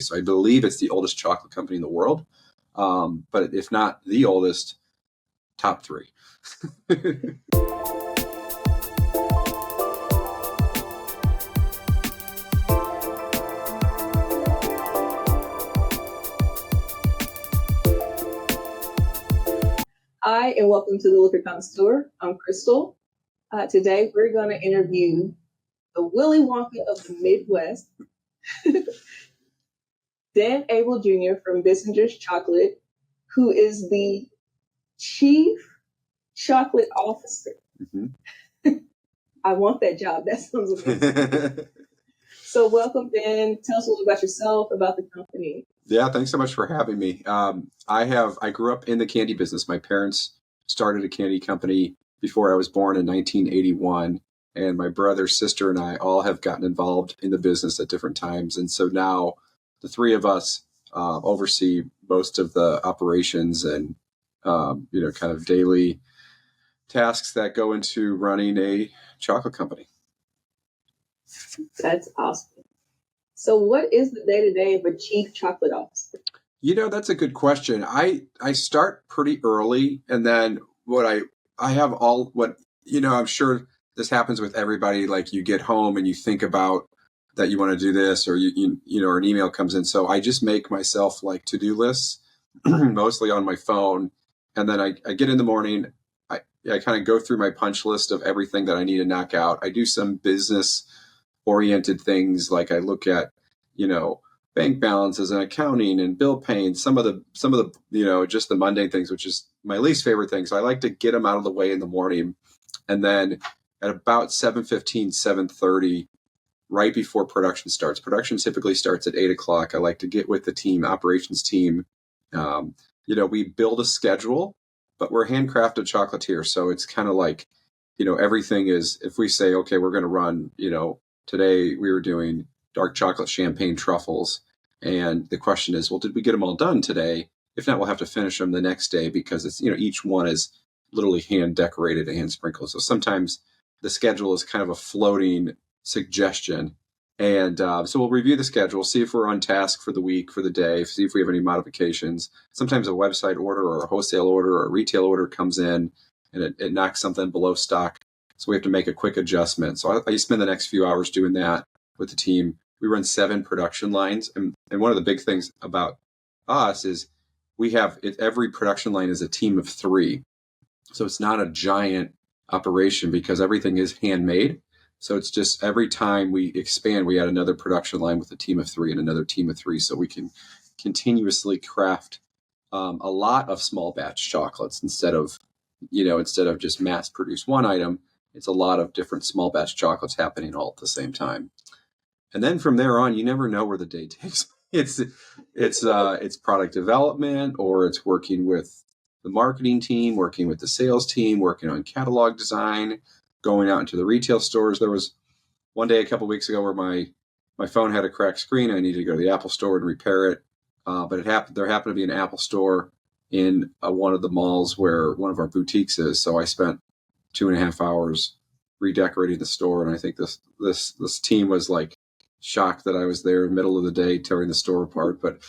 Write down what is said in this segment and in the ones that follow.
So I believe it's the oldest chocolate company in the world. But if not the oldest, top three. Hi, and welcome to the Liquor Connoisseur. I'm Crystal. Today, we're going to interview the Willy Wonka of the Midwest, Dan Abel Jr. from Bissinger's Chocolate, who is the Chief Chocolate Officer. Mm-hmm. I want that job. That sounds amazing. So welcome, Dan. Tell us a little about yourself, about the company. Yeah, thanks so much for having me. I grew up in the candy business. My parents started a candy company before I was born in 1981. And my brother, sister, and I all have gotten involved in the business at different times. And so now the three of us oversee most of the operations and, kind of daily tasks that go into running a chocolate company. That's awesome. So what is the day-to-day of a chief chocolate officer? That's a good question. I start pretty early, and then I'm sure this happens with everybody. Like, you get home and you think about that you want to do this, or or an email comes in. So I just make myself like to-do lists, mostly on my phone. And then I get in the morning, I kind of go through my punch list of everything that I need to knock out. I do some business oriented things, like I look at, bank balances and accounting and bill paying, some of the, just the mundane things, which is my least favorite thing. So I like to get them out of the way in the morning. And then at about 7:15, 7:30, right before production starts. Production typically starts at 8:00. I like to get with the team, operations team. We build a schedule, but we're handcrafted chocolatiers. So it's kind of like, everything is, if we say, okay, we're going to run, today we were doing dark chocolate champagne truffles. And the question is, well, did we get them all done today? If not, we'll have to finish them the next day, because it's, each one is literally hand decorated and hand sprinkled. So sometimes the schedule is kind of a floating suggestion. And so we'll review the schedule, see if we're on task for the week, for the day, see if we have any modifications. Sometimes a website order or a wholesale order or a retail order comes in and it knocks something below stock. So we have to make a quick adjustment. So I spend the next few hours doing that with the team. We run 7 production lines. And one of the big things about us is every production line is a team of 3. So it's not a giant operation, because everything is handmade. So it's just every time we expand, we add another production line with a team of 3 and another team of 3. So we can continuously craft a lot of small batch chocolates instead of just mass produce one item. It's a lot of different small batch chocolates happening all at the same time. And then from there on, you never know where the day takes. It's product development, or it's working with the marketing team, working with the sales team, working on catalog design, going out into the retail stores. There was one day a couple of weeks ago where my phone had a cracked screen. I needed to go to the Apple store and repair it. But there happened to be an Apple store in one of the malls where one of our boutiques is. So I spent 2.5 hours redecorating the store. And I think this team was like shocked that I was there in the middle of the day tearing the store apart. But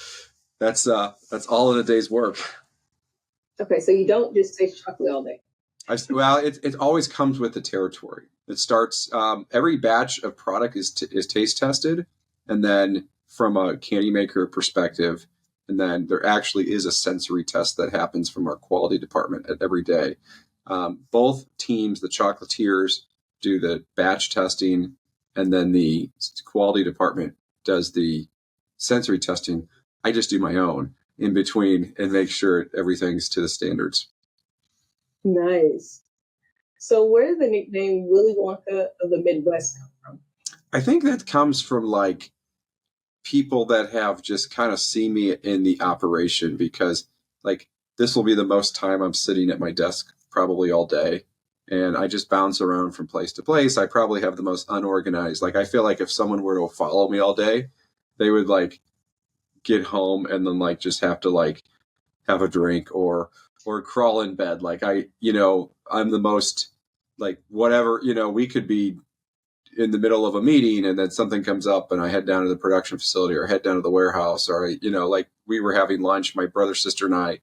that's all in a day's work. Okay, so you don't just taste chocolate all day. It always comes with the territory. It starts, every batch of product is taste tested, and then from a candy maker perspective, and then there actually is a sensory test that happens from our quality department at every day. Both teams, the chocolatiers, do the batch testing, and then the quality department does the sensory testing. I just do my own in between and make sure everything's to the standards. Nice. So where did the nickname Willy Wonka of the Midwest come from? I think that comes from like people that have just kind of seen me in the operation, because like this will be the most time I'm sitting at my desk probably all day. And I just bounce around from place to place. I probably have the most unorganized. Like, I feel like if someone were to follow me all day, they would like get home and then like just have to like have a drink or crawl in bed. Like I'm the most like whatever, we could be in the middle of a meeting and then something comes up and I head down to the production facility or head down to the warehouse, or like we were having lunch, my brother, sister, and I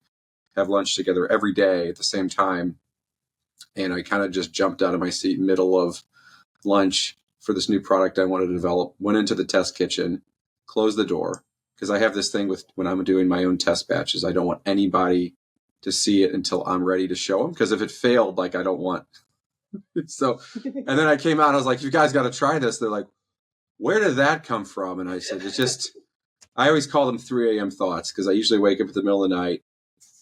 have lunch together every day at the same time. And I kind of just jumped out of my seat middle of lunch for this new product I wanted to develop, went into the test kitchen, closed the door, because I have this thing with when I'm doing my own test batches, I don't want anybody to see it until I'm ready to show them, because if it failed, like I don't want. So, and then I came out, I was like, you guys got to try this. They're like, where did that come from? And I said, it's just, I always call them 3 a.m. thoughts, because I usually wake up at the middle of the night,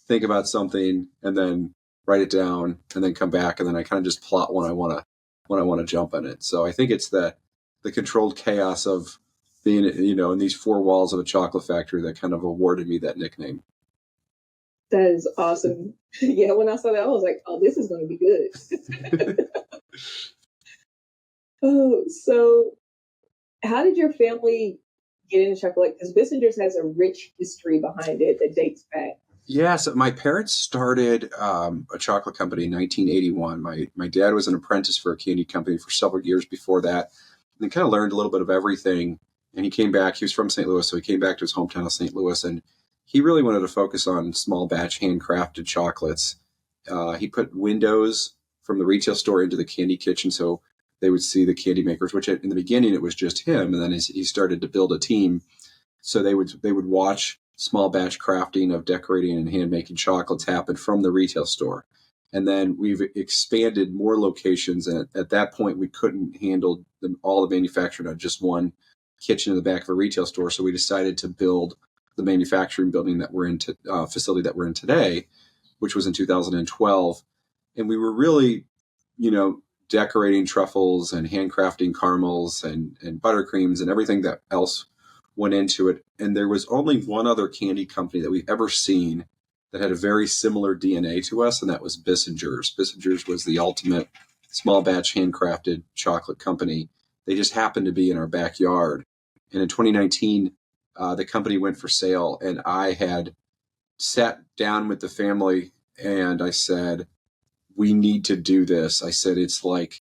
think about something, and then write it down, and then come back, and then I kind of just plot when I want to jump in it. So I think it's the controlled chaos of being, in these four walls of a chocolate factory that kind of awarded me that nickname. That is awesome. Yeah, when I saw that, I was like, oh, this is going to be good. Oh, so how did your family get into chocolate? Because Bissinger's has a rich history behind it that dates back. Yeah, so my parents started a chocolate company in 1981. My dad was an apprentice for a candy company for several years before that, and kind of learned a little bit of everything. And he came back. He was from St. Louis, so he came back to his hometown of St. Louis, and he really wanted to focus on small batch handcrafted chocolates. He put windows from the retail store into the candy kitchen, so they would see the candy makers. Which in the beginning it was just him, and then he started to build a team. So they would watch small batch crafting of decorating and hand making chocolates happen from the retail store. And then we've expanded more locations. And at that point, we couldn't handle all the manufacturing on just one kitchen in the back of a retail store. So we decided to build the manufacturing building that we're in, facility that we're in today, which was in 2012. And we were really, decorating truffles and handcrafting caramels and buttercreams and everything that else went into it. And there was only one other candy company that we've ever seen that had a very similar DNA to us, and that was Bissinger's. Bissinger's was the ultimate small batch handcrafted chocolate company. They just happened to be in our backyard. And in 2019, the company went for sale, and I had sat down with the family and I said, we need to do this. I said, it's like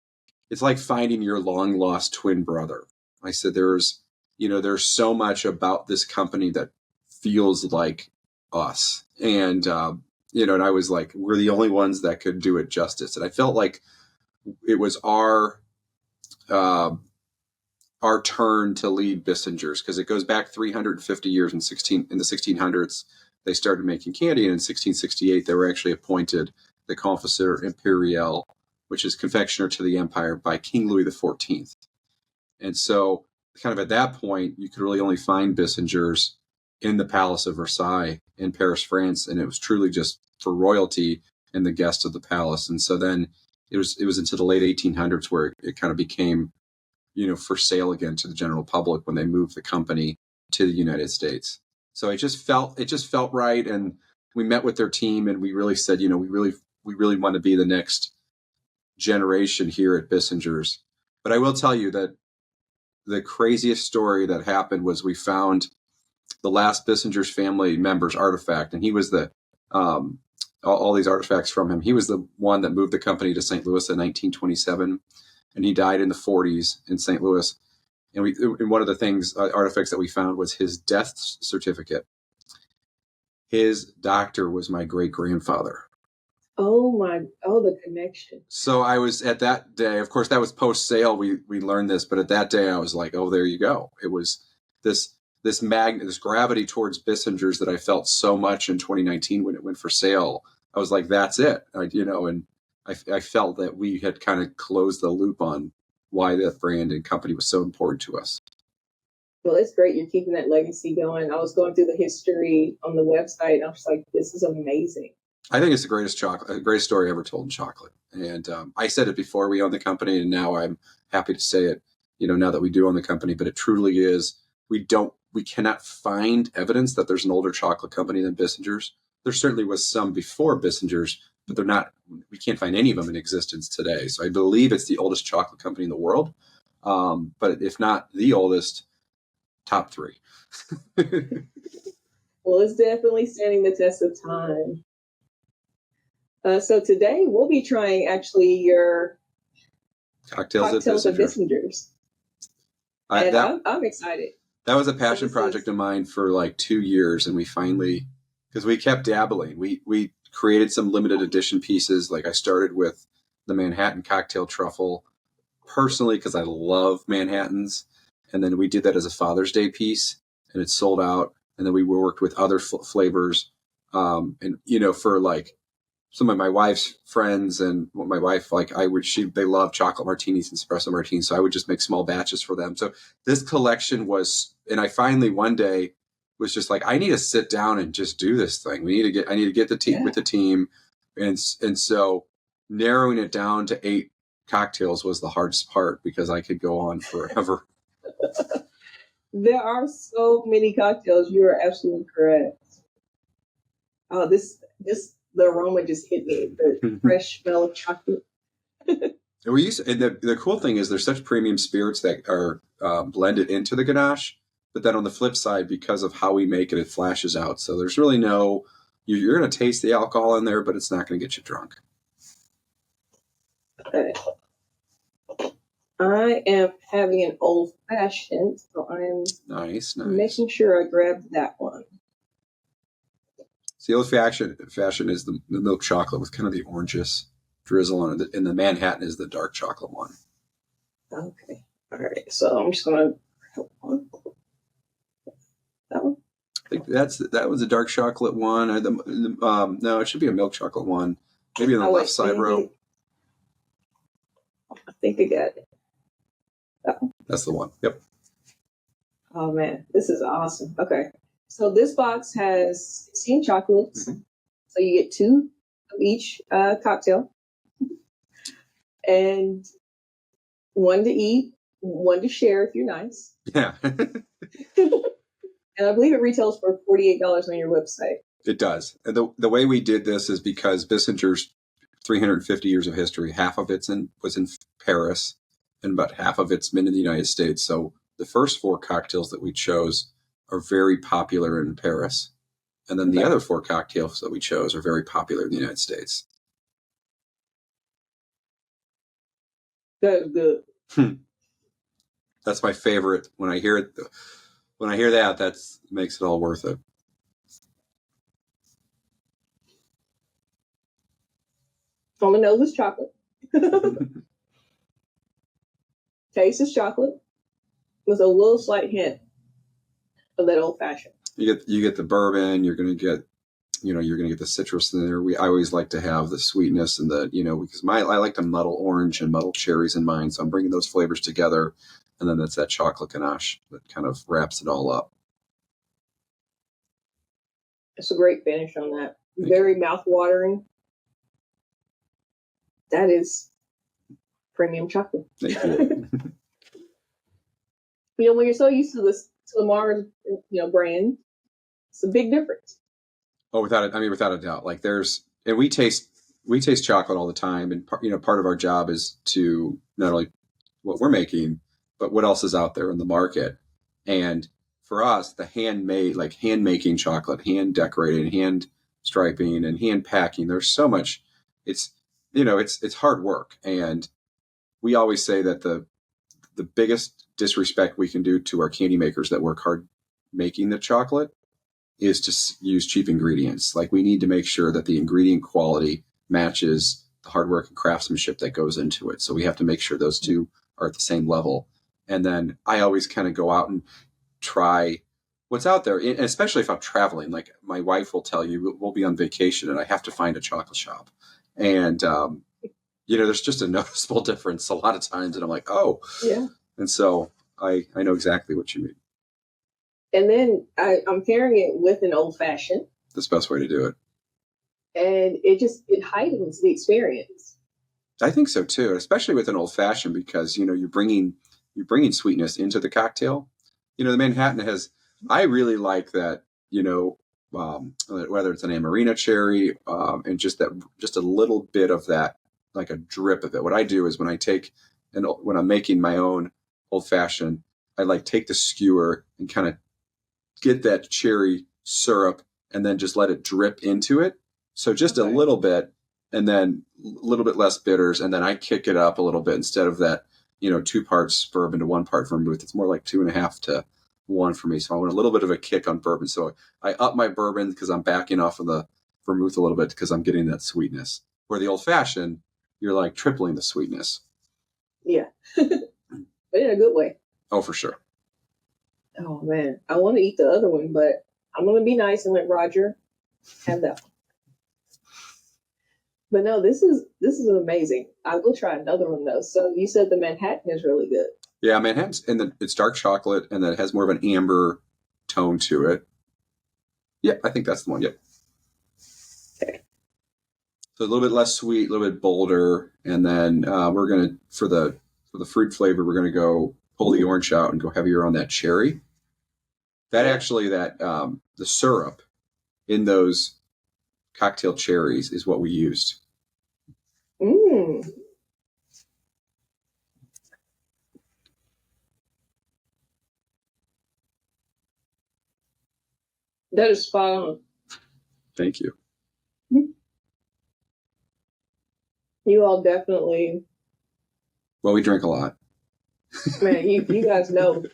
finding your long lost twin brother. I said, there's so much about this company that feels like us. And, and I was like, we're the only ones that could do it justice. And I felt like it was our turn to lead Bissinger's, because it goes back 350 years in the 1600s. They started making candy. And in 1668, they were actually appointed the Connoisseur Imperial, which is confectioner to the empire, by King Louis XIV. And so kind of at that point, you could really only find Bissinger's in the Palace of Versailles in Paris, France. And it was truly just for royalty and the guests of the palace. And so then it was into the late 1800s where it kind of became, for sale again to the general public when they moved the company to the United States. So it just felt right. And we met with their team and we really said, we really want to be the next generation here at Bissinger's. But I will tell you that the craziest story that happened was we found the last Bissinger's family member's artifact, and he was all these artifacts from him. He was the one that moved the company to St. Louis in 1927, and he died in the 40s in St. Louis. And one of the things, artifacts that we found was his death certificate. His doctor was my great-grandfather. The connection. So I was at that day, of course, that was post-sale. We learned this, but at that day I was like, oh, there you go. It was this magnet, this gravity towards Bissinger's that I felt so much in 2019 when it went for sale. I was like, that's it. And I felt that we had kind of closed the loop on why that brand and company was so important to us. Well, it's great you're keeping that legacy going. I was going through the history on the website, and I was like, this is amazing. I think it's the greatest story ever told in chocolate. And I said it before we owned the company, and now I'm happy to say it, now that we do own the company, but it truly is. We cannot find evidence that there's an older chocolate company than Bissinger's. There certainly was some before Bissinger's, but we can't find any of them in existence today. So I believe it's the oldest chocolate company in the world. But if not the oldest, top 3. Well, it's definitely standing the test of time. So today we'll be trying actually your Cocktails at Cocktails at Bissinger. Bissingers. I'm excited. That was a passion project of mine for like 2 years, and we finally, because we kept dabbling, we created some limited edition pieces. Like I started with the Manhattan cocktail truffle personally because I love Manhattans, and then we did that as a Father's Day piece, and it sold out. And then we worked with other flavors, and for like some of my wife's friends and my wife, they love chocolate martinis and espresso martinis. So I would just make small batches for them. So this collection and I finally one day was just like, I need to sit down and just do this thing. I need to get the team with the team. And so narrowing it down to 8 cocktails was the hardest part because I could go on forever. There are so many cocktails. You are absolutely correct. Oh, the aroma just hit me. The fresh smell of chocolate. And the cool thing is there's such premium spirits that are blended into the ganache, but then on the flip side, because of how we make it, it flashes out. So there's really you're going to taste the alcohol in there, but it's not going to get you drunk. Okay. I am having an old fashioned, so I am making sure I grab that one. So the old fashion is the milk chocolate with kind of the oranges drizzle on it, and the Manhattan is the dark chocolate one. Okay. All right. So I'm just going to grab one. That one? I think that was a dark chocolate one. No, it should be a milk chocolate one. Maybe on the left side row. I think I got it. That's the one. Yep. Oh man, this is awesome. Okay. So this box has 16 chocolates. Mm-hmm. So you get 2 of each cocktail. And 1 to eat, 1 to share if you're nice. Yeah. And I believe it retails for $48 on your website. It does. And the way we did this is because Bissinger's 350 years of history, half of it was in Paris, and about half of it's been in the United States. So the first 4 cocktails that we chose are very popular in Paris. And then the other 4 cocktails that we chose are very popular in the United States. That's good. That's my favorite. When I hear that makes it all worth it. On the nose is chocolate. Taste is chocolate with a little slight hint of that old fashioned. You get the bourbon. You're gonna get the citrus in there. I always like to have the sweetness and because I like to muddle orange and muddle cherries in mine. So I'm bringing those flavors together, and then that's that chocolate ganache that kind of wraps it all up. It's a great finish on that. Very mouth-watering. That is premium chocolate. Thank you. When you're so used to the Mars, brand, it's a big difference. Oh, without a doubt. Like we taste chocolate all the time, and part of our job is to not only what we're making, but what else is out there in the market. And for us, the hand making chocolate, hand decorating, hand striping, and hand packing. There's so much. It's hard work, and we always say that the biggest disrespect we can do to our candy makers that work hard making the chocolate is to use cheap ingredients. Like, we need to make sure that the ingredient quality matches the hard work and craftsmanship that goes into it. So we have to make sure those two are at the same level. And then I always kind of go out and try what's out there, and especially if I'm traveling. Like, my wife will tell you, we'll be on vacation and I have to find a chocolate shop. And, there's just a noticeable difference a lot of times. And I'm like, oh, yeah. And so I know exactly what you mean. And then I'm pairing it with an old fashioned. That's the best way to do it. And it heightens the experience. I think so too, especially with an old fashioned, because you're bringing sweetness into the cocktail. The Manhattan I really like that. Whether it's an Amarena cherry and just a little bit of that, like a drip of it. What I do is when I'm making my own old fashioned, I take the skewer and kind of get that cherry syrup and then just let it drip into it. So just a little bit, and then a little bit less bitters, and then I kick it up a little bit instead of that, 2 parts bourbon to 1 part vermouth. It's more like 2.5 to 1 for me. So I want a little bit of a kick on bourbon. So I up my bourbon because I'm backing off of the vermouth a little bit because I'm getting that sweetness. Where the old fashioned, you're like tripling the sweetness. Yeah. But in a good way. Oh, for sure. Oh man, I want to eat the other one, but I'm going to be nice and let Roger have that one. But no, this is amazing. I will try another one though. So you said the Manhattan is really good. Yeah, Manhattan's, and it's dark chocolate, and then it has more of an amber tone to it. Yeah, I think that's the one. Yep. Okay. So a little bit less sweet, a little bit bolder, and then we're gonna for the fruit flavor, we're gonna go pull the orange out and go heavier on that cherry. That actually, the syrup in those cocktail cherries is what we used. Mm. That is spot on. Thank you. You all definitely. Well, we drink a lot. Man, you guys know.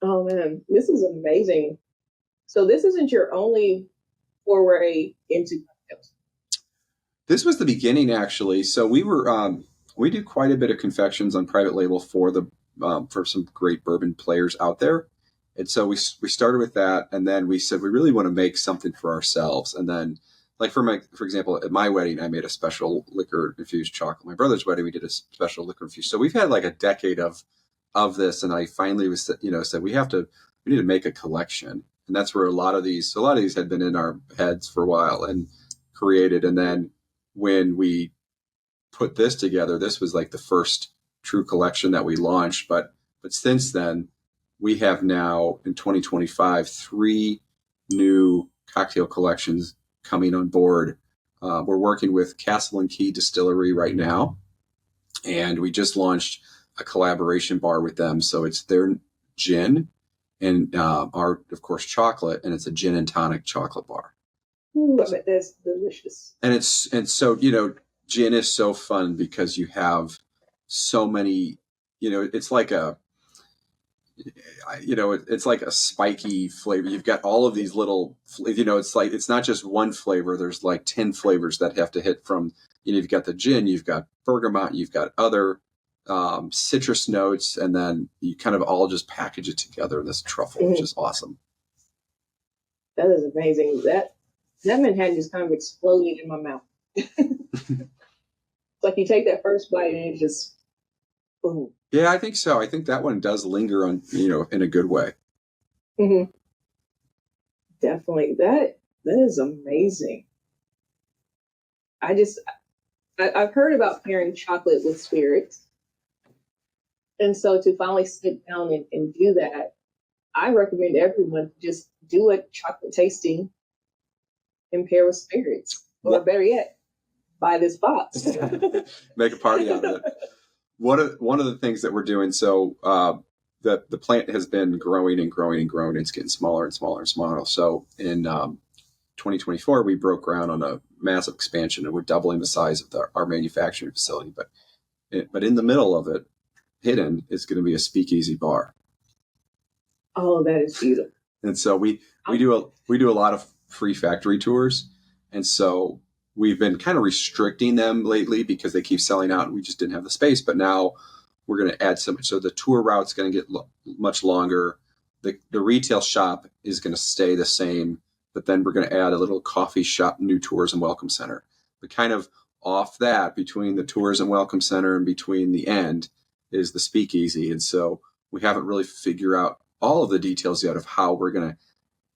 Oh man, this is amazing. So this isn't your only foray into cocktails. This was the beginning, actually. So we do quite a bit of confections on private label for some great bourbon players out there. And so we started with that, and then we said we really want to make something for ourselves. And then, like for example, at my wedding, I made a special liquor infused chocolate. My brother's wedding, we did a special liquor infused. So we've had like a decade of this, and I finally said we need to make a collection, and that's where a lot of these had been in our heads for a while and created. And then when we put this together, this was like the first true collection that we launched. But since then, we have now in 2025 3 new cocktail collections coming on board. We're working with Castle and Key Distillery right now, and we just launched a collaboration bar with them. So it's their gin and our, of course, chocolate, and it's a gin and tonic chocolate bar. Ooh, I bet that's delicious. And so gin is so fun because you have so many, it's like it's like a spiky flavor. You've got all of these little, it's like, it's not just one flavor. There's like 10 flavors that have to hit from, you've got the gin, you've got bergamot, you've got other citrus notes, and then you kind of all just package it together in this truffle, which is awesome. That is amazing. That Manhattan just kind of exploded in my mouth. It's like you take that first bite and it just boom. Yeah, I think so. I think that one does linger on, in a good way. Mm-hmm. Definitely. That is amazing. I've heard about pairing chocolate with spirits. And so to finally sit down and do that, I recommend everyone just do a chocolate tasting and pair with spirits. Or better yet, buy this box. Make a party out of it. One of the things that we're doing, so the plant has been growing and growing and growing. It's getting smaller and smaller and smaller. So in 2024, we broke ground on a massive expansion, and we're doubling the size of our manufacturing facility. But in the middle of it, hidden, is going to be a speakeasy bar. Oh, that is beautiful. And so we do a lot of free factory tours, and so we've been kind of restricting them lately because they keep selling out, and we just didn't have the space. But now we're going to add some. So the tour route's going to get much longer. The retail shop is going to stay the same, but then we're going to add a little coffee shop, new tours and welcome center. But kind of off that, between the tours and welcome center and between the end, is the speakeasy. And so we haven't really figured out all of the details yet of how we're going to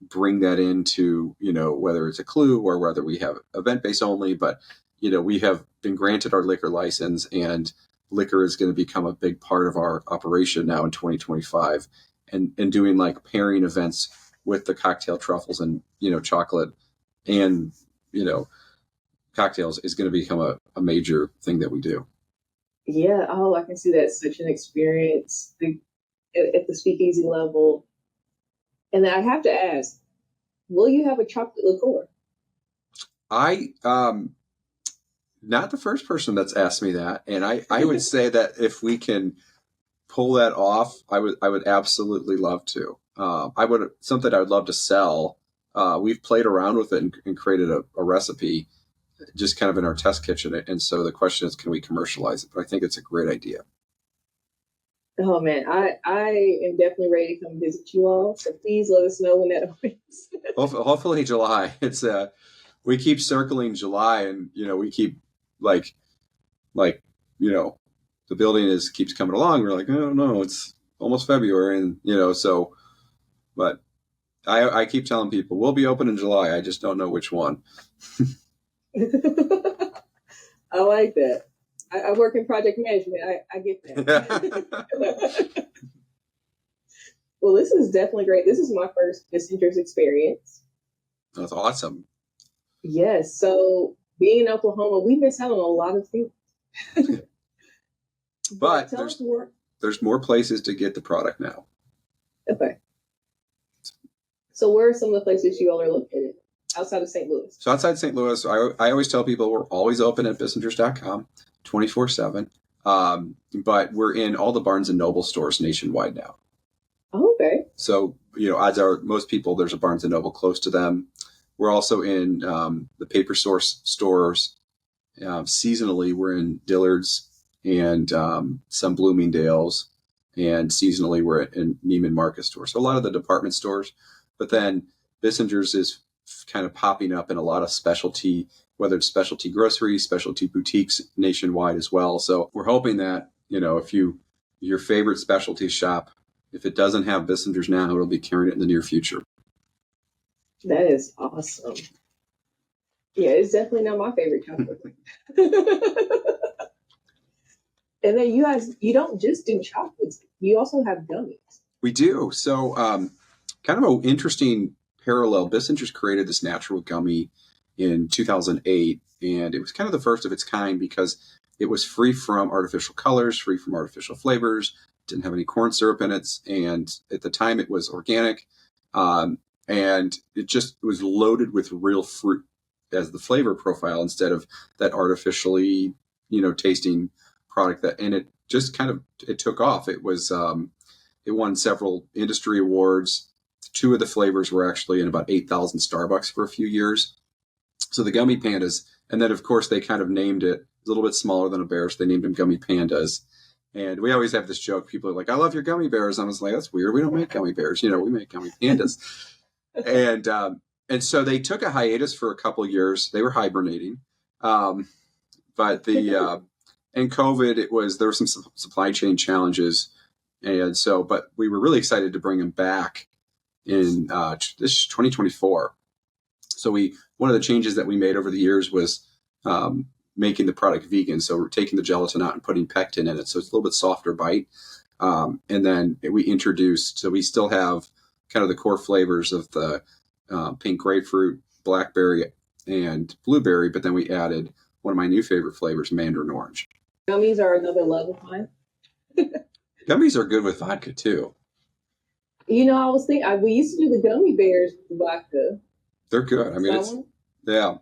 bring that into, whether it's a clue or whether we have event-based only. But, we have been granted our liquor license, and liquor is going to become a big part of our operation now in 2025. And doing like pairing events with the cocktail truffles and, chocolate and, cocktails is going to become a major thing that we do. Yeah. Oh, I can see that. Such an experience at the speakeasy level. And then I have to ask, will you have a chocolate liqueur? I not the first person that's asked me that, and I would say that if we can pull that off, I would absolutely love to. I would something I would love to sell. We've played around with it and created a recipe just kind of in our test kitchen. And so the question is, can we commercialize it? But I think it's a great idea. Oh man, I am definitely ready to come visit you all. So please let us know when that opens. Hopefully July. It's we keep circling July, and we keep like the building keeps coming along. We're like, oh no, it's almost February, and so. But I keep telling people we'll be open in July. I just don't know which one. I like that. I work in project management. I get that. Well, this is definitely great. This is my first Bissinger's experience. That's awesome. Yes. So being in Oklahoma, we miss out on a lot of things. But there's more places to get the product now. Okay. So where are some of the places you all are located outside of St. Louis? So outside St. Louis, I always tell people we're always open at bissingers.com 24/7. But we're in all the Barnes and Noble stores nationwide now. Oh, okay. So, odds are most people, there's a Barnes and Noble close to them. We're also in the Paper Source stores. Seasonally, we're in Dillard's and some Bloomingdale's. And seasonally, we're in Neiman Marcus stores. So a lot of the department stores. But then Bissinger's is kind of popping up in a lot of specialty, whether it's specialty groceries, specialty boutiques nationwide as well. So we're hoping that, if your favorite specialty shop, if it doesn't have Bissinger's now, it'll be carrying it in the near future. That is awesome. Yeah, it's definitely not my favorite chocolate. And then you guys, you don't just do chocolates. You also have gummies. We do. So kind of an interesting parallel. Bissinger's created this natural gummy in 2008, and it was kind of the first of its kind because it was free from artificial colors, free from artificial flavors, didn't have any corn syrup in it, and at the time it was organic, and it just was loaded with real fruit as the flavor profile instead of that artificially, tasting product and it just kind of it took off. It was it won several industry awards. 2 of the flavors were actually in about 8,000 Starbucks for a few years. So the gummy pandas, and then of course they kind of named it a little bit smaller than a bear, so they named them gummy pandas. And we always have this joke. People are like, "I love your gummy bears." I was like, "That's weird. We don't make gummy bears. We make gummy pandas." and so they took a hiatus for a couple of years. They were hibernating, but and COVID, there were some supply chain challenges, and so but we were really excited to bring them back in this 2024. So one of the changes that we made over the years was making the product vegan. So we're taking the gelatin out and putting pectin in it. So it's a little bit softer bite. And then we introduced, so we still have kind of the core flavors of the pink grapefruit, blackberry, and blueberry. But then we added one of my new favorite flavors, mandarin orange. Gummies are another love of mine. Gummies are good with vodka too. I was thinking, we used to do the gummy bears with vodka. They're good. I mean, yeah.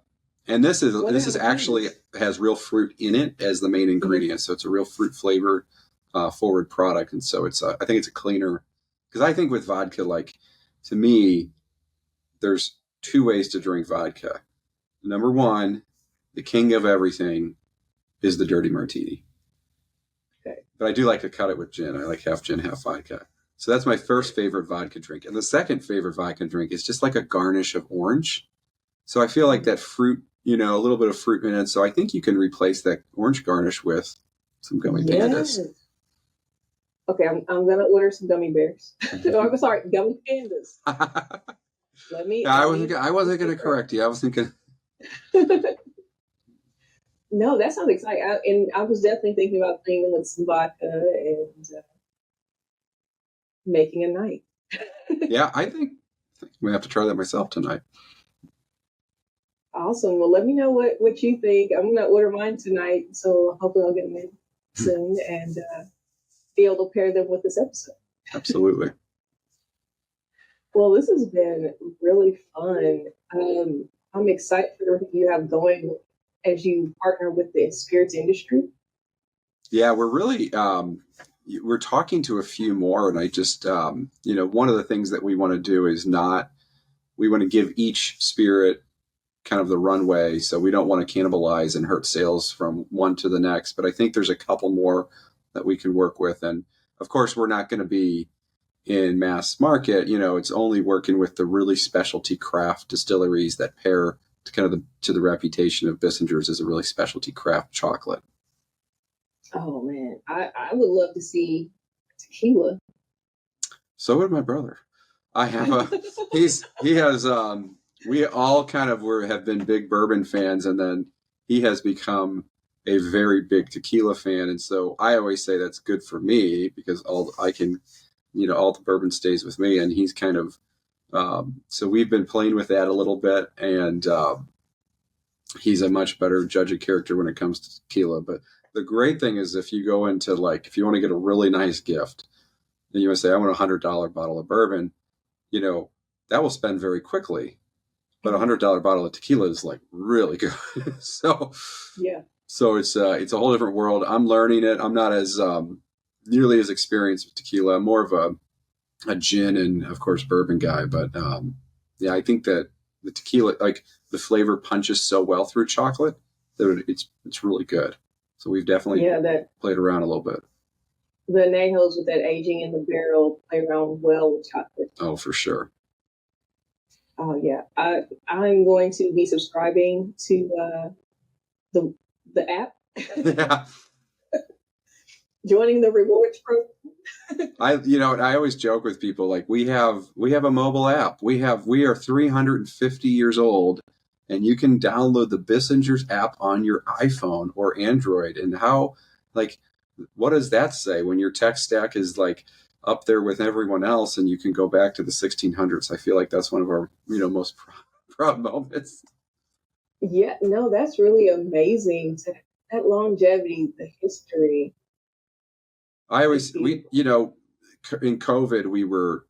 And this is actually has real fruit in it as the main ingredient. So it's a real fruit flavored forward product. And so I think it's a cleaner, because I think with vodka, like to me, there's 2 ways to drink vodka. Number 1, the king of everything is the dirty martini. Okay. But I do like to cut it with gin. I like half gin, half vodka. So that's my first favorite vodka drink. And the second favorite vodka drink is just like a garnish of orange. So I feel like that fruit, a little bit of fruit in it. So I think you can replace that orange garnish with some gummy pandas. Okay, I'm going to order some gummy bears. I'm sorry, gummy pandas. I wasn't going to correct you. I was thinking. No, that sounds exciting. I was definitely thinking about cleaning with some vodka and making a night. Yeah, I think we have to try that myself tonight. Awesome. Well, let me know what you think. I'm going to order mine tonight, so hopefully I'll get them in soon and be able to pair them with this episode. Absolutely. Well, this has been really fun. I'm excited for what you have going as you partner with the spirits industry. Yeah, we're really we're talking to a few more, and I just one of the things that we want to do is not we want to give each spirit kind of the runway, so we don't want to cannibalize and hurt sales from one to the next. But I think there's a couple more that we can work with, and of course, we're not going to be in mass market. It's only working with the really specialty craft distilleries that pair to kind of to the reputation of Bissinger's as a really specialty craft chocolate. Oh man, I would love to see tequila. So would my brother. I have he has we all kind of have been big bourbon fans, and then he has become a very big tequila fan, and so I always say that's good for me because all the bourbon stays with me, and he's kind of so we've been playing with that a little bit, and he's a much better judge of character when it comes to tequila. But the great thing is if you go into if you want to get a really nice gift, and you want to say, I want $100 bottle of bourbon, that will spend very quickly. But $100 bottle of tequila is really good. So yeah. So it's a whole different world. I'm learning it. I'm not as nearly as experienced with tequila. I'm more of a gin and of course bourbon guy. But yeah, I think that the tequila, the flavor punches so well through chocolate that it's really good. So we've definitely played around a little bit. The anejos with that aging in the barrel play around well with chocolate. Oh, for sure. Oh yeah, I'm going to be subscribing to the app. Yeah. Joining the rewards program. I always joke with people we have a mobile app. We are 350 years old, and you can download the Bissinger's app on your iPhone or Android. And what does that say when your tech stack is up there with everyone else, and you can go back to the 1600s? I feel like that's one of our most proud moments. Yeah, no, that's really amazing. That longevity, the history. I always in COVID we were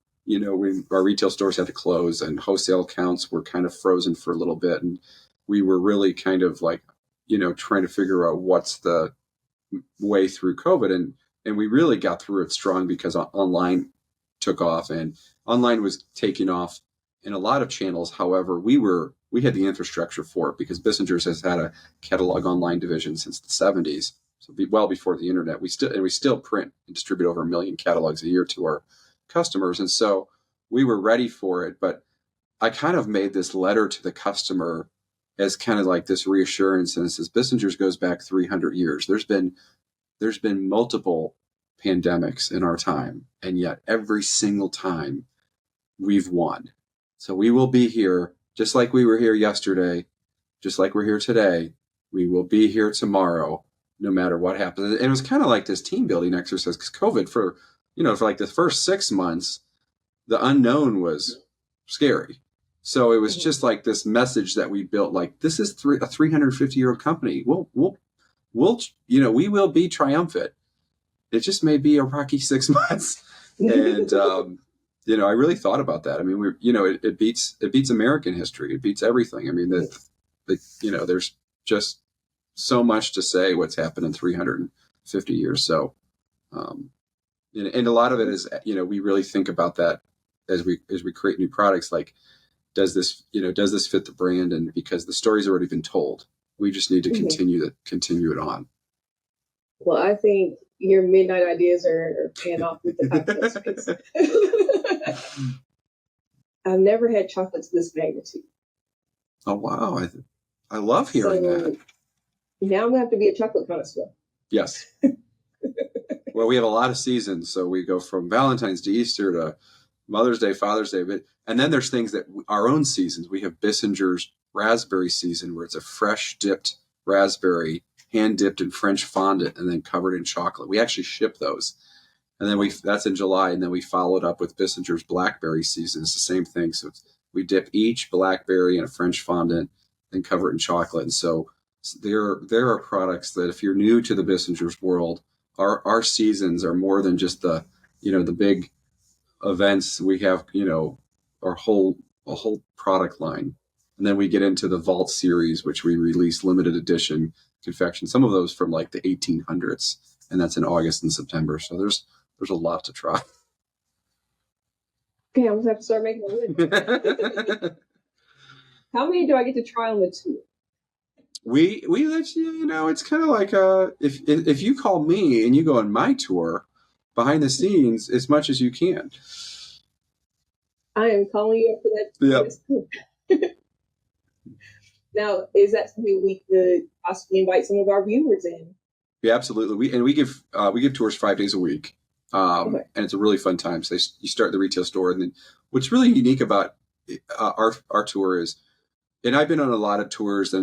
our retail stores had to close and wholesale accounts were kind of frozen for a little bit, and we were really kind of trying to figure out what's the way through COVID, and we really got through it strong because online took off, and online was taking off in a lot of channels. However, we had the infrastructure for it because Bissinger's has had a catalog online division since the 70s, so well before the internet. We still print and distribute over 1 million catalogs a year to our customers, and so we were ready for it. But I kind of made this letter to the customer as kind of this reassurance, and it says Bissinger's goes back 300 years. There's been multiple pandemics in our time, and yet every single time we've won. So we will be here just like we were here yesterday, just like we're here today. We will be here tomorrow, no matter what happens. And it was kind of like this team building exercise because COVID for the first 6 months, the unknown was scary. So it was just this message that we built, this is a 350-year-old company. We will be triumphant. It just may be a rocky 6 months. And, I really thought about that. I mean, it beats American history. It beats everything. I mean, there's just so much to say what's happened in 350 years. So, and a lot of it is, we really think about that as we create new products. Does this fit the brand? And because the story's already been told, we just need to continue it on. Well, I think your midnight ideas are paying off with the cocktail space. I've never had chocolate to this magnitude. Oh wow! I love hearing that. Now I'm gonna have to be a chocolate connoisseur. Yes. Well, we have a lot of seasons, so we go from Valentine's to Easter to Mother's Day, Father's Day, and then there's things that our own seasons. We have Bissinger's raspberry season, where it's a fresh dipped raspberry, hand dipped in French fondant, and then covered in chocolate. We actually ship those, and then that's in July, and then we follow it up with Bissinger's blackberry season. It's the same thing. So we dip each blackberry in a French fondant, then cover it in chocolate. And so there are products that, if you're new to the Bissinger's world, our seasons are more than just the big events. We have a whole product line And then we get into the Vault series, which we release limited edition confection. Some of those from like the 1800s, and that's in August and September. So there's a lot to try. Okay, I'm gonna have to start making a list. How many do I get to try on the tour? We let you know, it's kind of like if you call me and you go on my tour behind the scenes as much as you can. I am calling you up for that. Yep. Now, is that something we could possibly invite some of our viewers in? Yeah, absolutely. We give tours 5 days a week, and it's a really fun time. So you start at the retail store, and then what's really unique about our tour is, and I've been on a lot of tours,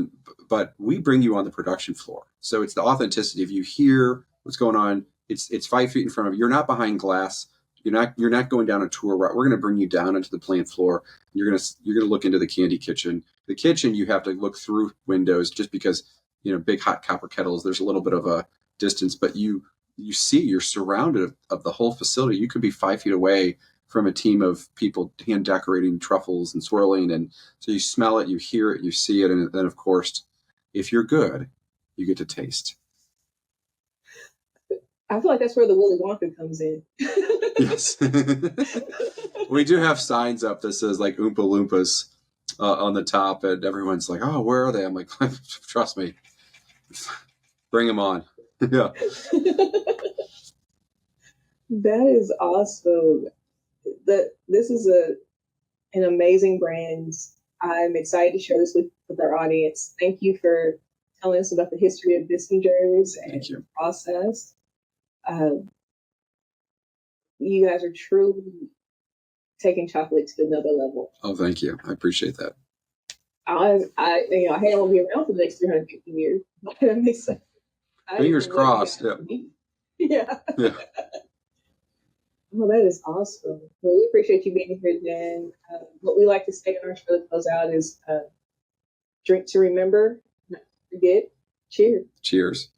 but we bring you on the production floor. So it's the authenticity. If you hear what's going on, it's 5 feet in front of you. You're not behind glass. You're not going down a tour route. We're going to bring you down into the plant floor. You're going to look into the candy kitchen. The kitchen, you have to look through windows just because, big hot copper kettles, there's a little bit of a distance, but you're surrounded of the whole facility. You could be 5 feet away from a team of people hand decorating truffles and swirling. And so you smell it, you hear it, you see it. And then, of course, if you're good, you get to taste. I feel like that's where the Willy Wonka comes in. Yes. We do have signs up that says like Oompa Loompas on the top, and everyone's like, oh, where are they? I'm like, trust me, bring them on. Yeah. That is awesome. This is an amazing brand. I'm excited to share this with our audience. Thank you for telling us about the history of Bissingers and the process. You guys are truly taking chocolate to another level. Oh, thank you. I appreciate that. I won't be around for the next 350 years. That makes sense. Fingers crossed. Yeah. Yeah. Well, that is awesome. Well, we appreciate you being here, Jen. What we like to say on our show to close out is drink to remember, not to forget. Cheers. Cheers.